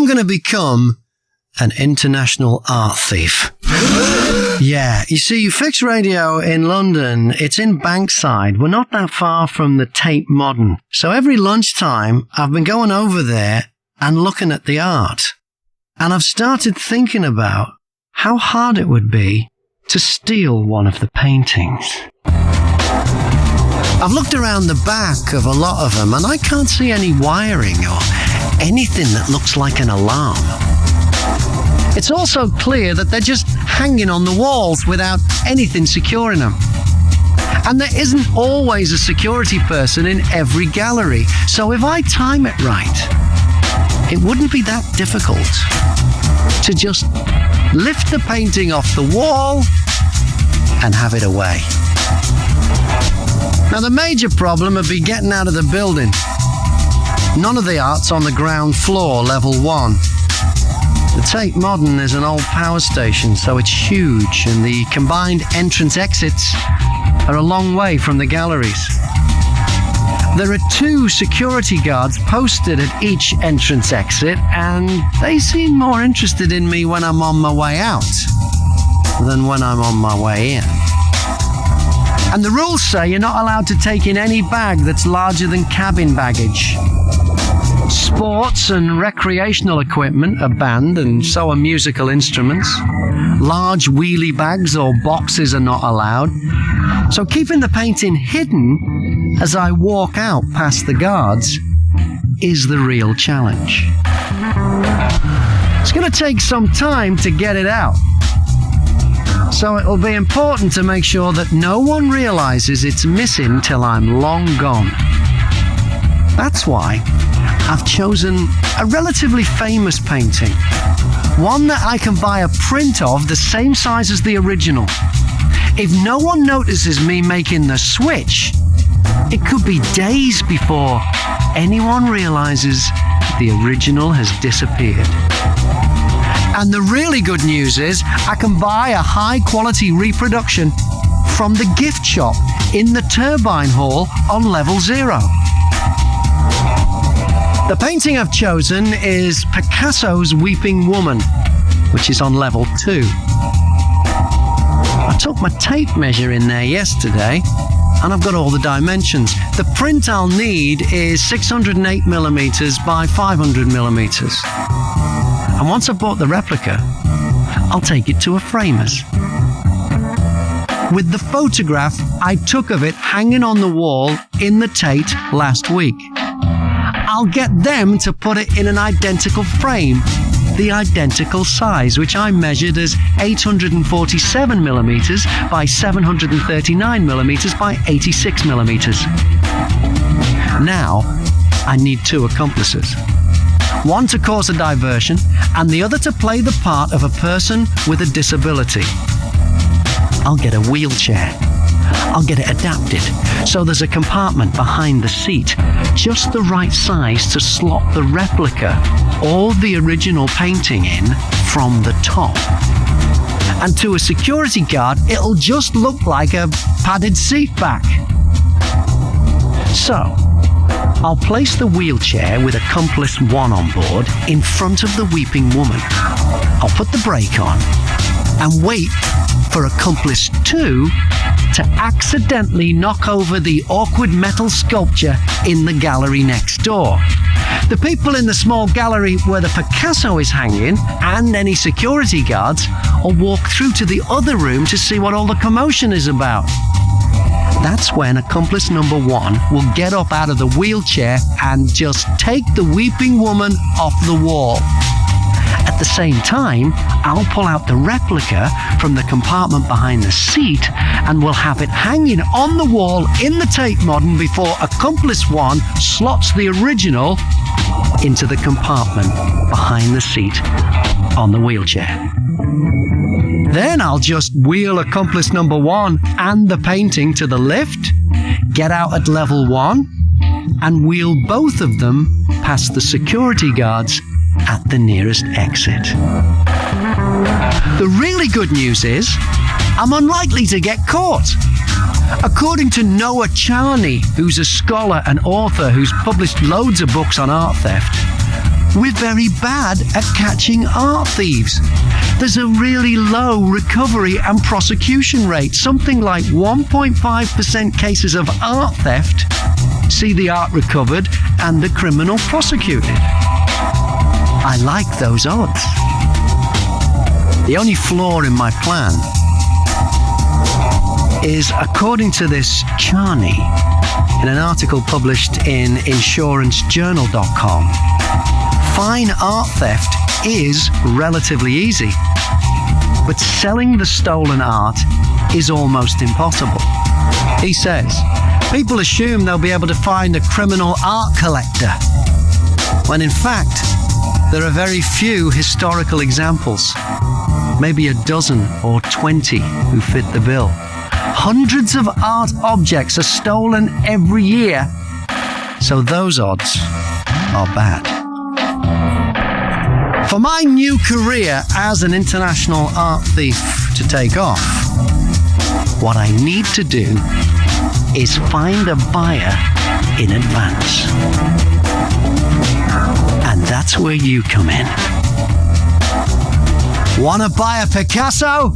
going to become an international art thief. Yeah, you see, Fix Radio in London, it's in Bankside. We're not that far from the Tate Modern. So every lunchtime, I've been going over there and looking at the art. And I've started thinking about how hard it would be to steal one of the paintings. I've looked around the back of a lot of them and I can't see any wiring or anything that looks like an alarm. It's also clear that they're just hanging on the walls without anything securing them. And there isn't always a security person in every gallery. So if I time it right, it wouldn't be that difficult to just lift the painting off the wall and have it away. Now, the major problem would be getting out of the building. None of the art's on the ground floor, level 1. The Tate Modern is an old power station, so it's huge, and the combined entrance exits are a long way from the galleries. There are 2 security guards posted at each entrance exit, and they seem more interested in me when I'm on my way out than when I'm on my way in. And the rules say you're not allowed to take in any bag that's larger than cabin baggage. Sports and recreational equipment are banned, and so are musical instruments. Large wheelie bags or boxes are not allowed. So keeping the painting hidden as I walk out past the guards is the real challenge. It's going to take some time to get it out. So it'll be important to make sure that no one realizes it's missing till I'm long gone. That's why I've chosen a relatively famous painting. One that I can buy a print of the same size as the original. If no one notices me making the switch, it could be days before anyone realizes the original has disappeared. And the really good news is I can buy a high-quality reproduction from the gift shop in the Turbine Hall on level 0. The painting I've chosen is Picasso's Weeping Woman, which is on level 2. I took my tape measure in there yesterday, and I've got all the dimensions. The print I'll need is 608mm by 500mm. And once I've bought the replica, I'll take it to a framer's. With the photograph I took of it hanging on the wall in the Tate last week, I'll get them to put it in an identical frame, the identical size, which I measured as 847mm by 739mm by 86mm. Now, I need 2 accomplices. One to cause a diversion, and the other to play the part of a person with a disability. I'll get a wheelchair. I'll get it adapted, so there's a compartment behind the seat, just the right size to slot the replica or the original painting in from the top. And to a security guard, it'll just look like a padded seat back. So, I'll place the wheelchair with accomplice 1 on board in front of the weeping woman. I'll put the brake on and wait for accomplice 2 to accidentally knock over the awkward metal sculpture in the gallery next door. The people in the small gallery where the Picasso is hanging and any security guards will walk through to the other room to see what all the commotion is about. That's when accomplice number 1 will get up out of the wheelchair and just take the weeping woman off the wall. At the same time, I'll pull out the replica from the compartment behind the seat and we'll have it hanging on the wall in the Tate Modern before accomplice 1 slots the original into the compartment behind the seat on the wheelchair. Then I'll just wheel accomplice number 1 and the painting to the lift, get out at level 1, and wheel both of them past the security guards at the nearest exit. The really good news is, I'm unlikely to get caught. According to Noah Charney, who's a scholar and author who's published loads of books on art theft, we're very bad at catching art thieves. There's a really low recovery and prosecution rate. Something like 1.5% cases of art theft see the art recovered and the criminal prosecuted. I like those odds. The only flaw in my plan is, according to this Charney, in an article published in insurancejournal.com, fine art theft is relatively easy, but selling the stolen art is almost impossible. He says, people assume they'll be able to find a criminal art collector, when in fact, there are very few historical examples, maybe a dozen or 20 who fit the bill. Hundreds of art objects are stolen every year, so those odds are bad. For my new career as an international art thief to take off, what I need to do is find a buyer in advance. And that's where you come in. Want to buy a Picasso?